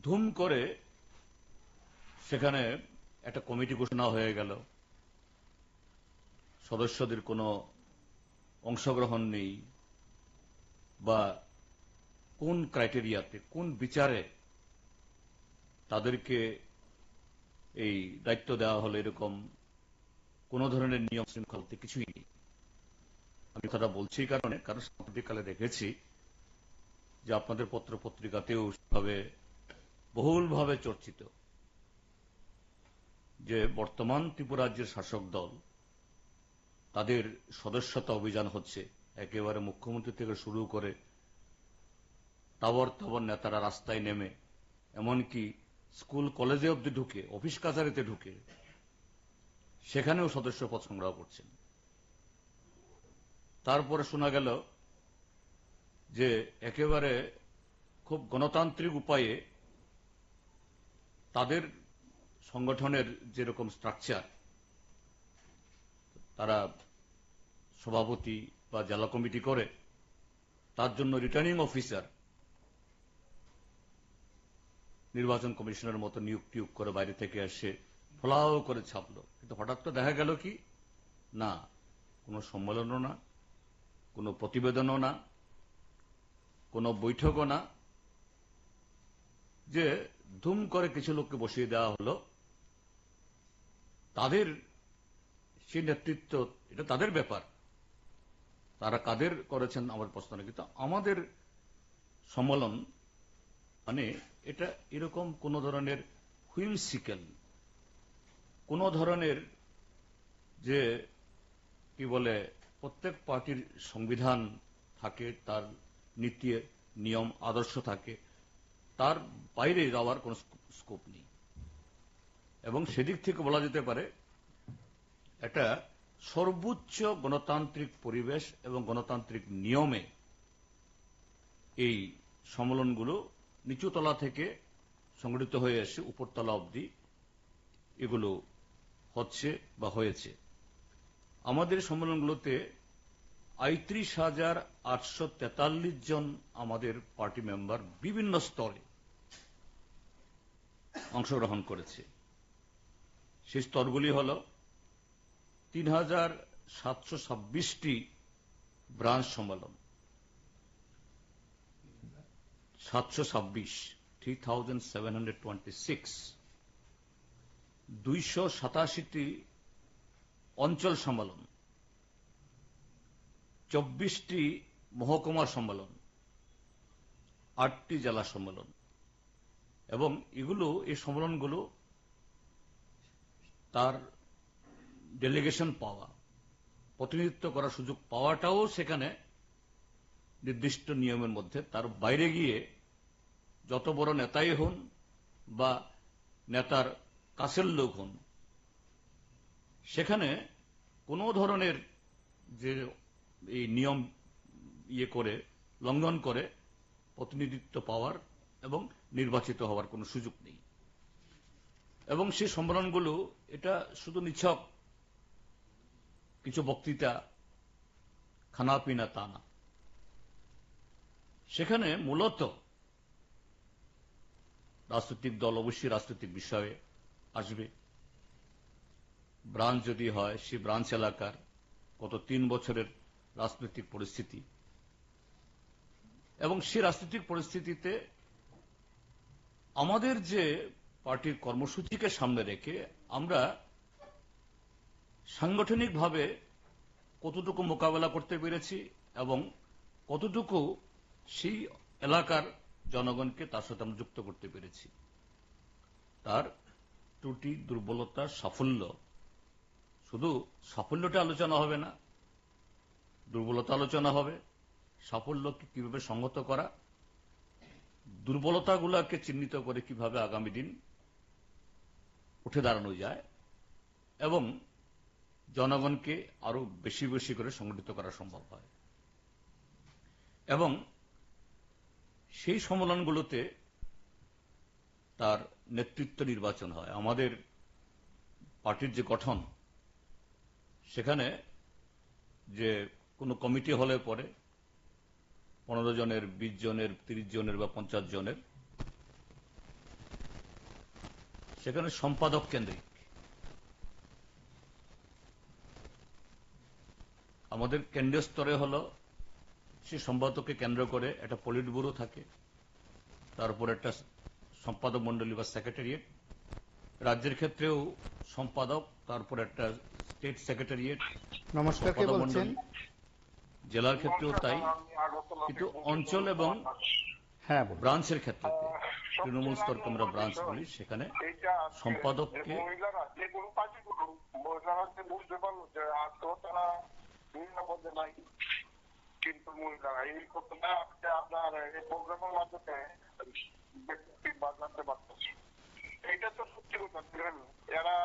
ধুম করে সেখানে একটা কমিটি ঘোষণা হয়ে গেল, সদস্যদের কোনো অংশগ্রহণ নেই, বা কোন ক্রাইটেরিয়াতে, কোন বিচারে তাদেরকে এই দায়িত্ব দেওয়া হলো, এরকম কোন ধরনের নিয়ম শৃঙ্খলাতে কিছুই নেই। আমি কথাটা বলছি কারণ সাম্প্রতিককালে দেখেছি যে আপনাদের পত্র পত্রিকাতেও সেভাবে বহুলভাবে চর্চিত যে বর্তমান ত্রিপুরা রাজ্যের শাসক দল, তাদের সদস্যতা অভিযান হচ্ছে, একেবারে মুখ্যমন্ত্রী থেকে শুরু করে তাবর তাবর নেতারা রাস্তায় নেমে, এমনকি স্কুল কলেজে অব্দি ঢুকে, অফিস কাছারিতে ঢুকে সেখানেও সদস্যপদ সংগ্রহ করছেন। তারপরে শোনা গেল যে একেবারে খুব গণতান্ত্রিক উপায়ে তাদের সংগঠনের যেরকম স্ট্রাকচার, তারা সভাপতি বা জেলা কমিটি করে, তার জন্য রিটার্নিং অফিসার নির্বাচন কমিশনের মতো নিয়োগ করে বাইরে থেকে এসে ফলাও করে ছাপলো। কিন্তু হঠাৎ তো দেখা গেল কি না, কোনো সম্মেলনও না, কোনো প্রতিবেদনও না, কোনো বৈঠকও না, যে ধুম করে কিছু লোককে বসিয়ে দেওয়া হলো। তাদের সেই নেতৃত্ব, এটা তাদের ব্যাপার, তারা কাদের করেছেন আমার প্রশ্ন নেই। কিন্তু আমাদের সম্মেলন মানে এটা এরকম কোন ধরনের হুইমসিক্যাল, কোন ধরনের যে কি বলে প্রত্যেক পার্টির সংবিধান থাকে, তার নীতি নিয়ম আদর্শ থাকে, তার বাইরে যাওয়ার কোন স্কোপ নেই। এবং সেদিক থেকে বলা যেতে পারে একটা সর্বোচ্চ গণতান্ত্রিক পরিবেশ এবং গণতান্ত্রিক নিয়মে এই সম্মেলনগুলো নিচুতলা থেকে সংগঠিত হয়ে এসে উপরতলা অবধি এগুলো হচ্ছে বা হয়েছে। আমাদের সম্মেলনগুলোতে ৩৫,৮৪৩ জন আমাদের পার্টি মেম্বার বিভিন্ন স্তরে অংশগ্রহণ করেছে। সেই স্তরগুলি হল ৩,৭২৬টি ব্রাঞ্চ সম্মেলন, 726, 287টি অঞ্চল সম্মেলন, 24টি মহকুমা সম্মেলন, 8টি জেলা সম্মেলন। এবং এই সম্মেলনগুলো তার ডেলিগেশন পাওয়া, প্রতিনিধিত্ব করার সুযোগ পাওয়াটাও সেখানে নির্দিষ্ট নিয়মের মধ্যে। তার বাইরে গিয়ে যত বড় নেতাই হন বা নেতার কাছের লোক হন, সেখানে কোনো ধরনের যে এই নিয়ম করে লঙ্ঘন করে প্রতিনিধিত্ব পাওয়ার এবং নির্বাচিত হওয়ার কোনো সুযোগ নেই। এবং সেই সম্মেলনগুলো এটা শুধু নিছক কিছু বক্তৃতা, খানা পিনা তা না, সেখানে মূলত রাজনৈতিক দল অবশ্যই রাজনৈতিক বিষয়ে আসবে। ব্রাঞ্চ যদি হয়, সেই ব্রাঞ্চ এলাকার গত 3 বছরের রাজনৈতিক পরিস্থিতি এবং সেই রাজনৈতিক পরিস্থিতিতে আমাদের যে পার্টির কর্মসূচিকে সামনে রেখে আমরা সাংগঠনিকভাবে কতটুকু মোকাবেলা করতে পেরেছি এবং কতটুকু সেই এলাকার জনগণকে তার সাথে আমরা যুক্ত করতে পেরেছি, তার ত্রুটি, দুর্বলতা, সাফল্য, শুধু সাফল্যটা আলোচনা হবে না, দুর্বলতা আলোচনা হবে, সাফল্যকে কিভাবে সংহত করা, দুর্বলতাগুলোকে চিহ্নিত করে কিভাবে আগামী দিন উঠে দাঁড়ানো যায় এবং জনগণকে আরো বেশি বেশি করে সংগঠিত করা সম্ভব হয়। এবং সেই সম্মেলনগুলোতে তার নেতৃত্ব নির্বাচন হয়। আমাদের পার্টির যে গঠন, সেখানে যে কোনো কমিটি হলে পরে 15 জনের, 20 জনের, 30 জনের বা 50 জনের, সেখানে সম্পাদক কেন্দ্রিক। আমাদের কেন্দ্রীয় স্তরে হলো সেই সম্পাদককে কেন্দ্র করে একটা পলিট ব্যুরো থাকে, তারপর একটা সম্পাদক মন্ডলী বা সেক্রেটারিয়েট, রাজ্যের ক্ষেত্রেও সম্পাদক, তারপর একটা স্টেট সেক্রেটারিয়েট, নমস্কার, কে বলছেন? জেলার ক্ষেত্রেও তাই, কিন্তু অঞ্চল এবং ব্রাঞ্চের ক্ষেত্রে তৃণমূল স্তরকে আমরা ব্রাঞ্চ বলি, সেখানে সম্পাদককে মহিলারা যে কোনো পার্টি করুক, মহিলারা বুঝতে পারলো যে আজকেও তারা নিরাপদে নাই, কিন্তু মহিলারা এই কথাটা আপনার এই প্রোগ্রামের মাধ্যমে জানতে পারতেছে। এইটা তো সত্যি কথা। দেখেন, এরা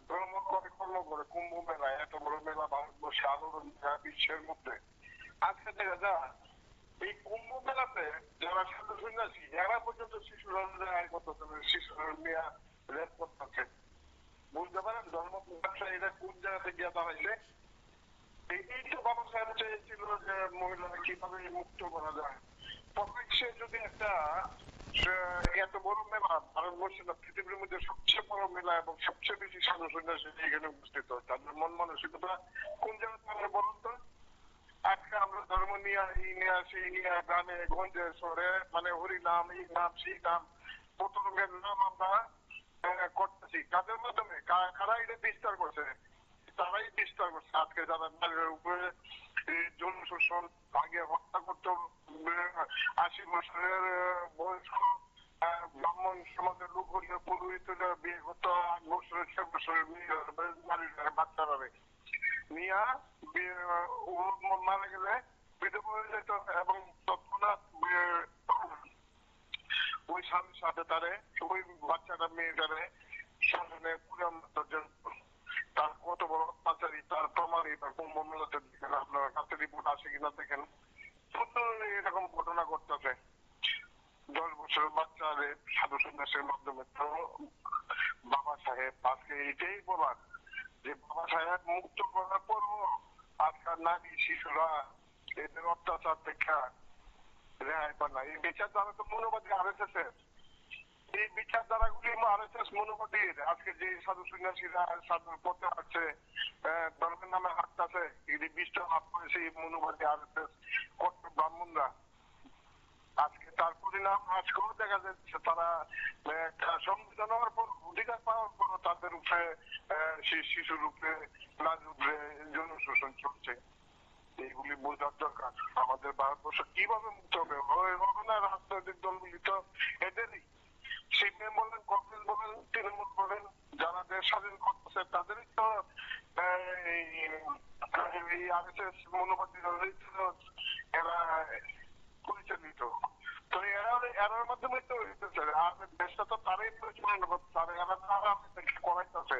ধর্ম করে, কর্ম করে, কুম্ভ মেলা, এত বড় মেলা ভারতবর্ষে, আলোড়ন বিশ্বের মধ্যে। আজকে দেখা যায় এই কুম্ভ মেলাতে যারা সাধু সন্ন্যাসী, এরা পর্যন্ত শিশুরা শিশুরা নিয়ে রেপ করতেছে। বুঝতে পারেন ধর্ম ব্যবসা এরা কোন জায়গাতে গিয়ে দাঁড়াইছে। এই তো বাবা সাহেব চেয়েছিল যে মহিলারা কিভাবে মুক্ত করা যায়। প্রকাশ্যে যদি একটা এত বড় মেলা, ভারতবর্ষে না পৃথিবীর মধ্যে সবচেয়ে বড় মেলা এবং সবচেয়ে বেশি সাধু সন্ন্যাসী এখানে উপস্থিত হয়, তাদের মন মানসিকতা কোন জায়গাতে আমরা বলুন তো? আজকে আমরা ধর্ম নিয়ে, এই নিয়ে, সেই নিয়ে, গ্রামে গঞ্জে শহরে মানে হরি নাম, এই নাম, সেই নাম, কত রকমের নাম আমরা করতেছি। কাদের মাধ্যমে? কারা এটা বিস্তার করছে? তারাই বিস্তার করছে। আজকে যারা নারীর উপরে যৌন শোষণ, আগে হত্যা করত 80 বছরের বয়স্ক ব্রাহ্মণ সমাজের লোক হলে পুরোহিতরা বিয়ে করতো 8 বছরের 6 বছরের নারীরা, বাচ্চারা নিয়া মারা গেলে বিধবা হয়ে যেত এবং তৎক্ষণাৎ ওই স্বামীর সাথে তারে ওই বাচ্চাটা মেয়েটারে শাসনে পুরো তার কত বড় অত্যাচারী, তার প্রমাণই তার কুম্ভ মেলাতে দেখেন, আপনার কাছে রিপোর্ট আসে কিনা দেখেন, এরকম ঘটনা ঘটতেছে। 10 বছরের বাচ্চারে সাধু সন্ন্যাসের মাধ্যমে। তো বাবা সাহেব আজকে এটাই বলার যে বাবা সাহেব মুক্ত করার পরও আজকাল নারী শিশুরা এদের অত্যাচার দেখা রেহাই পায় না। এই বিচারধারা তো মনোবাদী RSS এর। এই বিচারধারাগুলি RSS মনোবাদীর। আজকে যে সাধু সন্ন্যাসীরা সাধুর পথে আসছে, ধর্মের নামে হাঁটতেছে, এই 20টা লাভ করেছে এই মনোবাদী RSS কট্টর ব্রাহ্মণরা। আজকে তার পরিণাম আজকেও দেখা যাচ্ছে, তারা সংবিধান হওয়ার পর, অধিকার পাওয়ার পরও তাদের উপরে শিশুর উপরে, নারীর উপরে যৌন শোষণ চলছে। এইগুলি বোঝার দরকার। আমাদের ভারতবর্ষ কিভাবে মুক্ত হবে? হবে না, রাজনৈতিক দলগুলি তো এদেরই। সিপিএম বলেন, কংগ্রেস বলেন, তৃণমূল বলেন, যারা দেশ স্বাধীন করতেছে তাদেরই তো এই RSS মনোবাদী এরা পরিচালিত। তো এরার মাধ্যমে তো হইতেছে, আর দেশটা তো তারাই পরিচালনা করতে, তারা করাইতেছে।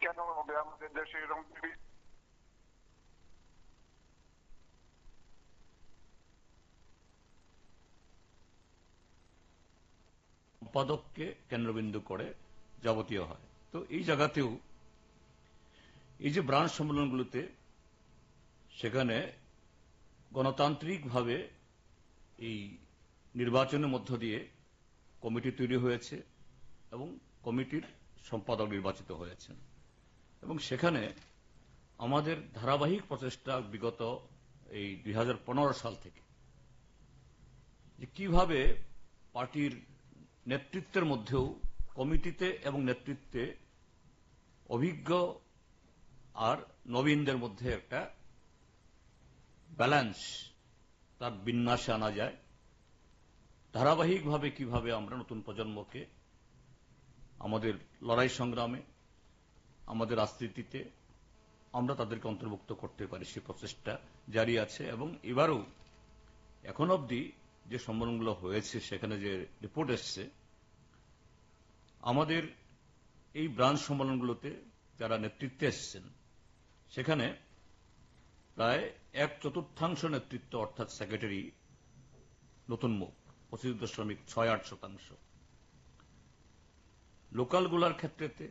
কেন হবে আমাদের দেশে এরকম সম্পাদককে কেন্দ্রবিন্দু করে যাবতীয় হয়। তো এই জায়গাতেও এই যে ব্রাঞ্চ সম্মেলনগুলোতে সেখানে গণতান্ত্রিকভাবে এই নির্বাচনের মধ্য দিয়ে কমিটি তৈরি হয়েছে এবং কমিটির সম্পাদক নির্বাচিত হয়েছেন এবং সেখানে আমাদের ধারাবাহিক প্রচেষ্টা বিগত এই 2015 সাল থেকে যে কিভাবে পার্টির নেতৃত্বের মধ্যেও কমিটিতে এবং নেতৃত্বে অভিজ্ঞ আর নবীনদের মধ্যে একটা ব্যালেন্স তার বিন্যাসে আনা যায়, ধারাবাহিকভাবে কিভাবে আমরা নতুন প্রজন্মকে আমাদের লড়াই সংগ্রামে আমাদের রাজনীতিতে আমরা তাদেরকে অন্তর্ভুক্ত করতে পারি সে প্রচেষ্টা জারি আছে। এবং এবারও এখন অবধি যে সম্মেলনগুলো হয়েছে সেখানে যে রিপোর্ট এসছে আমাদের এই ব্রাঞ্চ সম্মেলনগুলোতে যারা নেতৃত্বে এসছেন সেখানে প্রায় 1/4 নেতৃত্ব অর্থাৎ সেক্রেটারি নতুন মুখ 25.68%। লোকালগুলার ক্ষেত্রেতে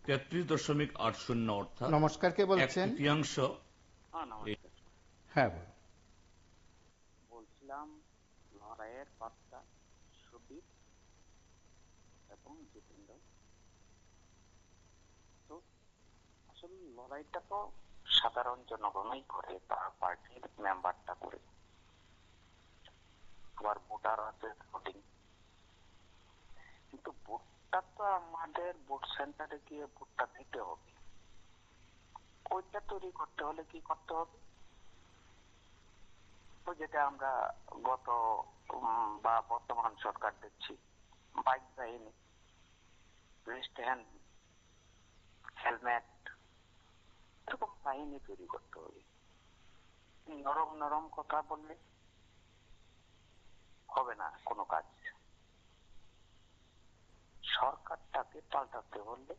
33.80 অর্থাৎ নমস্কার, কে বলছেন? 1/3। হ্যাঁ বলুন। বলছিলাম লড়াইয়ের বার্তা সুদীপ এবং জিতেন্দ্র। তো আসলে লড়াইটা তো সাধারণ জনগণই করে, তার পার্টির মেম্বারটা করে, আবার ভোটার আছে ভোটিং, কিন্তু ভোটটা তো আমাদের ভোট সেন্টারে গিয়ে ভোটটা দিতে হবে। ওইটা তৈরি করতে হলে কি করতে হবে? যেটা আমরা গত বা বর্তমান সরকার দেখছি, বাইক বাহিনী, রিস্ট হ্যান্ড, হেলমেট, এরকম বাহিনী তৈরি করতে হবে। নরম নরম কথা বললে হবে না কোনো কাজ। সরকারটাকে পাল্টাতে হলে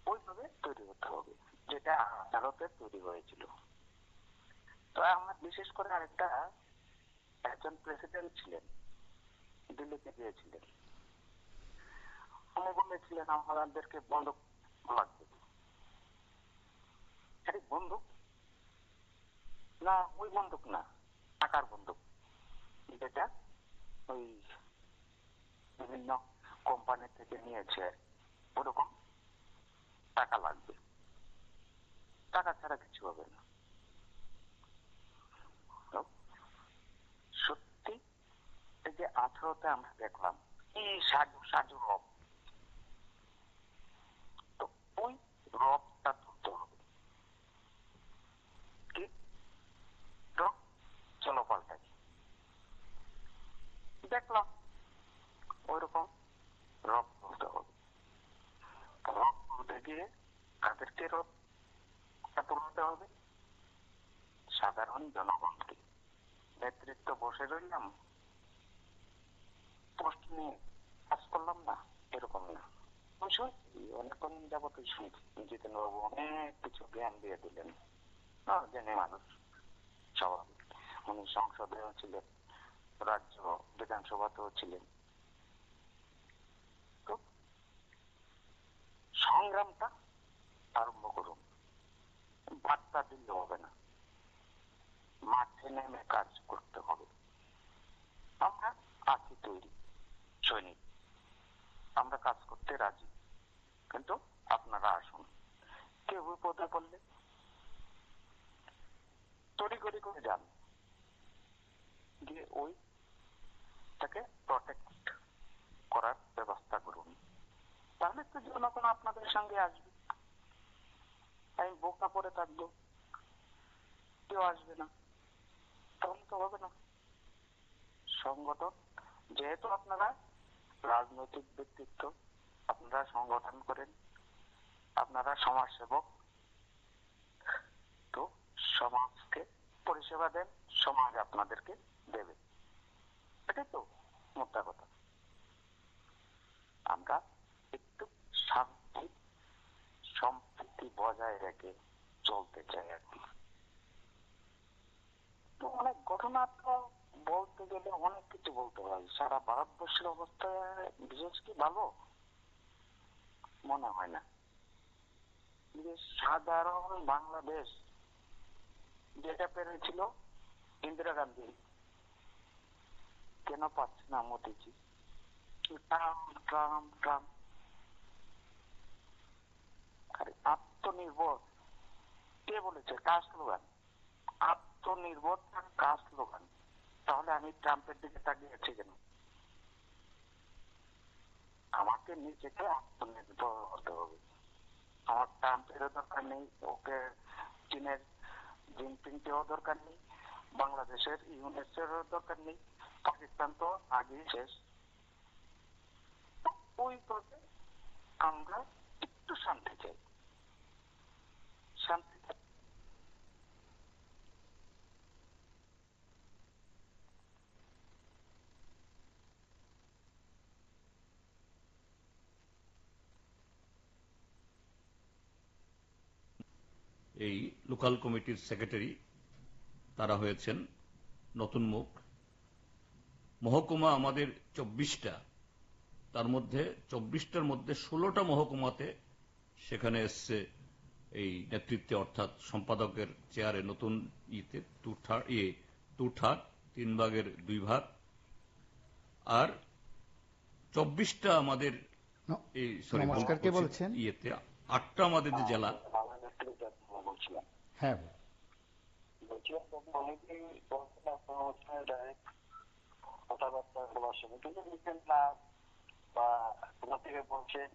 ওইভাবে তৈরি হতে হবে যেটা আদালতে তৈরি হয়েছিল। তো আমার বিশেষ করে আরেকটা, একজন প্রেসিডেন্ট ছিলেন, দিল্লিতে গিয়েছিলেন, উনি বলেছিলেন আমাদেরকে বন্দুক লাগবে। আরে বন্দুক না, ওই বন্দুক না, টাকার বন্দুক, যেটা ওই বিভিন্ন কোম্পানি থেকে নিয়েছে, ওরকম টাকা লাগবে, টাকা ছাড়া কিছু হবে না। সত্যি এই যে 18তে আমরা দেখলাম এই সাজু সাজু রব, তো ওই রবটা তুলতে হবে। কি রব? চলো পাল্টাই। দেখলাম ওইরকম রব তুলতে হবে। রব তুলতে গিয়ে তাদেরকে রব তুলতে হবে, সাধারণ জনগণকে। নেতৃত্ব বসে রইলাম, পোস্ট নিয়ে কাজ করলাম না, এরকম না। অনেকক্ষণ যাবত শুনছি জিতেন বাবু অনেক কিছু জ্ঞান দিয়ে দিলেন, জেনে মানুষ স্বাভাবিক। উনি সংসদেও ছিলেন, রাজ্য বিধানসভাতেও ছিলেন। তো সংগ্রামটা আরম্ভ করুন, বার্তা দিলে হবে না, মাঠে নেমে কাজ করতে হবে। আমরা আছি তৈরি সৈনিক, আমরা কাজ করতে রাজি, কিন্তু আপনারা আসুন। কেউ বিপদে পড়লে তড়িঘড়ি করে যান, গিয়ে ওই তাকে প্রটেক্ট করার ব্যবস্থা করুন। তাহলে তো জনগণ আপনাদের সঙ্গে আসবে। আমি বোকা পরে থাকবো, কেউ আসবে না, তখন তো হবে না। সংগঠন, যেহেতু আপনারা রাজনৈতিক ব্যক্তিত্ব, আপনারা সংগঠন করেন, আপনারা সমাজসেবক, তো সমাজকে পরিষেবা দেন, সমাজ আপনাদেরকে দেবে। এটাই তো মোদ্দা কথা। আমরা একটু শান্তি সম্প্রীতি বজায় রেখে চলতে চাই আর কি। তো অনেক ঘটনা তো বলতে গেলে অনেক কিছু বলতে হয়। সারা ভারতবর্ষের অবস্থা বিশেষ কি ভালো মনে হয় না। সাধারণ বাংলাদেশ যেটা পেরেছিল ইন্দিরা গান্ধী কেন পাচ্ছে না মোদিজি? Trump Trump Trump. আত্মনির্ভর কে বলেছে? কার স্লোগান? আত্মনির্ভর কার স্লোগান? তাহলে আমি ট্রাম্পের দিকে তাকিয়ে আছি কেন? আমাকে নিজেকে আত্মনির্ভর হতে হবে। আমার ট্রাম্পেরও দরকার নেই, ওকে চীনের জিনপিংকেও দরকার নেই, বাংলাদেশের ইউনেসেরও দরকার নেই, পাকিস্তান তো আগেই শেষ। ওই পথে আমরা একটু শান্তি চাই, শান্তি চাই। এই লোকাল কমিটির সেক্রেটারি তারা হয়েছেন নতুন মুখ। মহকুমা আমাদের 24টা, তার মধ্যে 24টার মধ্যে 16টা মহকুমাতে সেখানে এসছে এই নেতৃত্বে, অর্থাৎ সম্পাদকের চেয়ারে নতুন টু থার্ড 3 ভাগের 2 ভাগ। আর 24টা আমাদের এই নমস্কার, কে বলছেন? 8টা আমাদের যে জেলা। হ্যাঁ, কথাবার্তা বলার সময় কিন্তু লিখেন না বা কোথা থেকে বলছেন,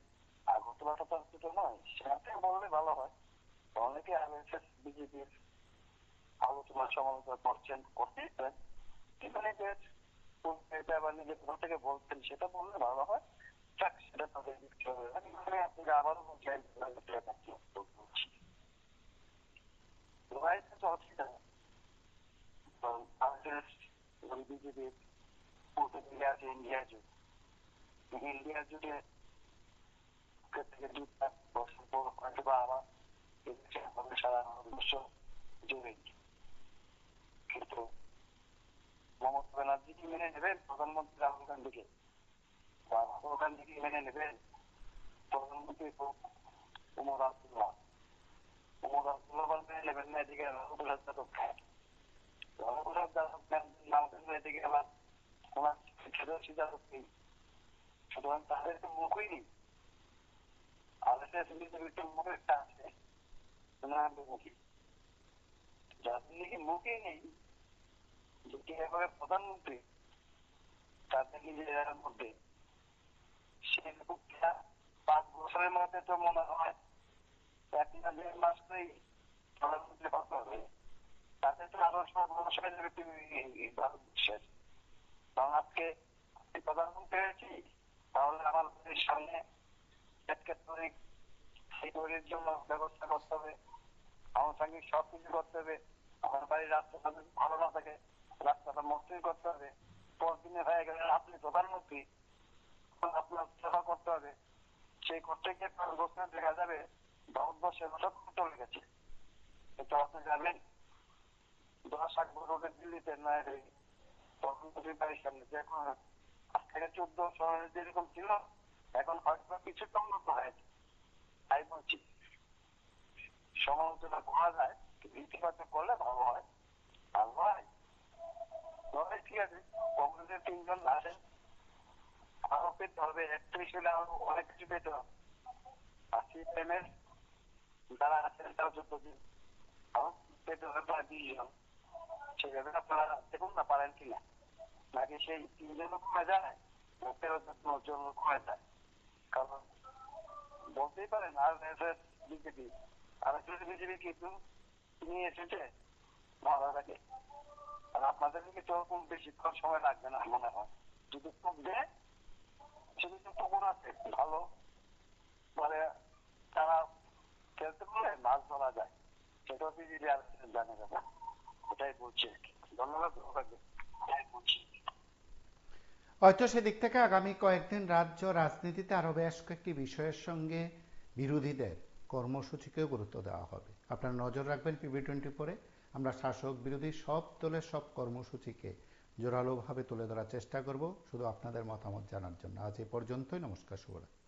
আগরতলাটা তো দুটো নয়, সেখান থেকে বললে ভালো হয়। অনেকে আরএসএস বিজেপির আলোচনা সমালোচনা করছেন, করতেই পারেন, কিন্তু নিজের নিজের কোথা থেকে বলছেন সেটা বললে ভালো হয়। সেটা তাদের আপনাকে আবারও বলছেন বিজেপির ইন্ডিয়া জুট, ইন্ডিয়া জুটে থেকে 2 বছর পর হয়তো বা আবার সারা ভারতবর্ষ জুড়ে। কিন্তু মমতা ব্যানার্জিকে মেনে নেবেন প্রধানমন্ত্রী? রাহুল গান্ধীকে বা রাহুল গান্ধীকে মেনে নেবেন প্রধানমন্ত্রী উমর আব্দুল্লাহ? উমর আব্দুল্লাহ মেনে নেবেন না, এদিকে রঘুপ্রসাদ যাদব খায়। রঘুপ্রসাদ যাদব এদিকে আবার ওনার তেজস্বী যাদব নেই। সুতরাং তাদের তো মুখই নেই। আরএসএস বিজেপির তো মুখ একটা আছে, মুখী। যাদের নাকি মুখই নেই, যেটি এভাবে প্রধানমন্ত্রী, তাদের নিজের মধ্যে সেই 5 বছরের মধ্যে তো মনে হয় 1-1.5 মাসেই প্রধানমন্ত্রী হতে হবে। তাদের তো আরো 7 বছর হয়ে যাবে ভারতবর্ষের। কারণ আজকে প্রধানমন্ত্রী হয়েছি, তাহলে আমার সামনে সেই তৈরির জন্য ব্যবস্থা করতে হবে, আনুষঙ্গিক সবকিছু করতে হবে। আমার বাড়ির রাস্তাটা যদি ভালো না থাকে, রাস্তাটা মসৃণ করতে হবে। 10 দিনে হয়ে গেলে আপনি প্রধানমন্ত্রী, আপনার সেবা করতে হবে। সেই করতে গিয়ে 5 বছর দেখা যাবে ভারতবর্ষের সব চলে গেছে। কিন্তু আপনি যাবেন 10-8 বছরের দিল্লিতে না, প্রধানমন্ত্রীর বাড়ির সামনে যে এখন আজ থেকে 14 যেরকম ছিল, এখন হয়তো কিছু উন্নত হয়েছে। তাই বলছি, সমালোচনা করা যায়, ইতিবাচক করলে ভালো হয়। আর হয় ঠিক আছে, কংগ্রেসের 3 জন আসেন, আরো পেতে হবে, 31 হলে আরো অনেক কিছু পেতে হবে। আর সিপিএমের যারা আছেন তারা 14 দিন আরো পেতে হবে, প্রায় 20 জন। সেভাবে আপনারা দেখুন না পারেন কিনা, নাকি সেই 3 জন কমে যায়, 13 জন কমে যায়। কারণ বলতেই পারেন আরএসএস বিজেপি, আরএসএস বিজেপি কিন্তু নিয়ে এসেছে মহারাজাকে। আর আপনাদের দিকে তো খুব বেশিক্ষণ সময় লাগবে না মনে হয়, যদি খুব দেয় সেটা তো মনে আছে ভালো, মানে তারা খেলতে পারলে মাছ ধরা যায়, সেটাও বিজেপি আরএসএস জানে না। এটাই বলছি। ধন্যবাদ। এটাই বলছি। হয়তো সেদিক থেকে আগামী কয়েকদিন রাজ্য রাজনীতিতে আরো বেশ কয়েকটি বিষয়ের সঙ্গে বিরোধীদের কর্মসূচিকেও গুরুত্ব দেওয়া হবে। আপনারা নজর রাখবেন PB24-এ। আমরা শাসক বিরোধী সব দলের সব কর্মসূচিকে জোরালোভাবে তুলে ধরার চেষ্টা করব শুধু আপনাদের মতামত জানার জন্য। আজ এই পর্যন্তই। নমস্কার, শুভরাত্রি।